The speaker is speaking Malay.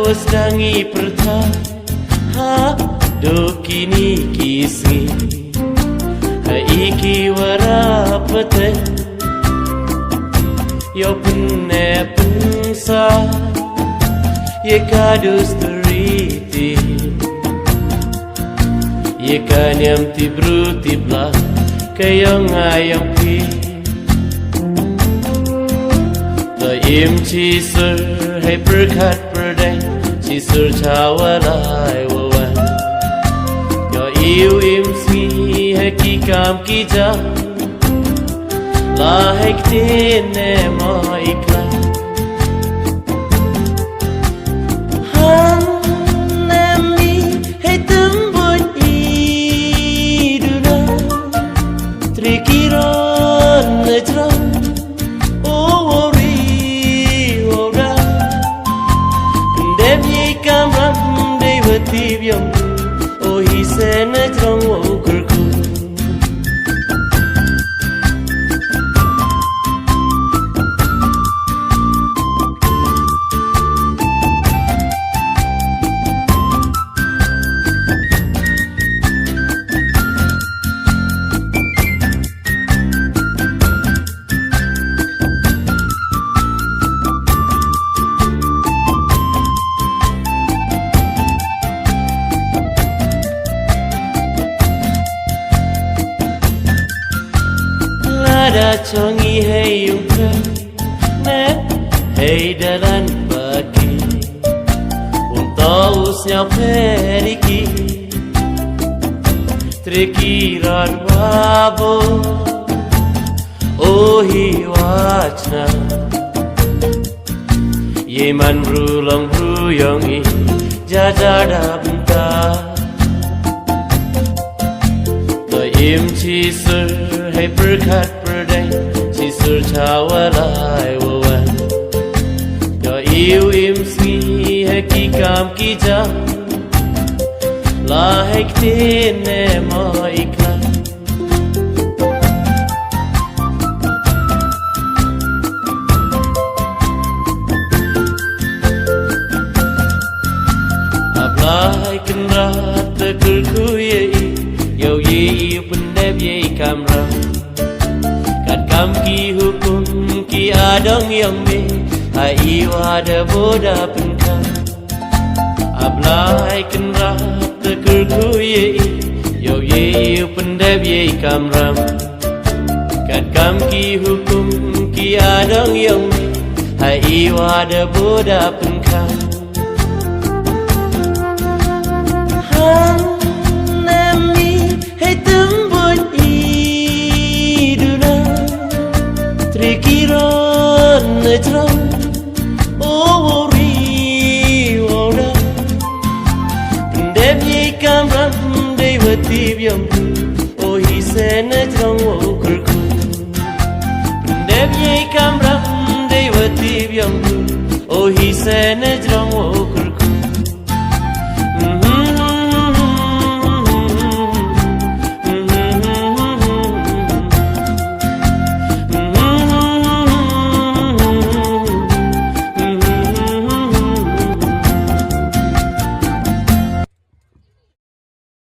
Dangi pertha ha dokini kisi ha iki warapate yo penne pensa ye kadus teriti ye kanyam tibruti bla kayong ayang pi ta im chi sir hai perkat perdai chi sir chawalai wawan yo iu im si hai ki kam ki ja la hai ktin ne mo ikla han nami hai tumbun iduna trikiron nejram Tibyong oh he said na trong wo kurku da chongi hey yungka ne hey dalan bagi untaus nya periki trikiran wabo oh hi wachna yeman brulong bruyong i jajada benta to im chi sir hey perkat chi sir chawalai wawan yo iu im si hai ki kam ki ja la hai ktin ne mo ikla ablai kan rat tekur ku ye yo ye pendep ye kamra kam ki hukum ki adang yang me hai wada boda penka ablai kan rat tekur ku ye yo ye pendep ye kamram kat kam ki hukum ki adang yang me hai wada boda penka han nami hai tumbun trikiran nejram oh ri ora pendep ye kamram dewati byam oh hi se nejram oh kurku pendep ye kamram dewati byam oh hi se nejram oh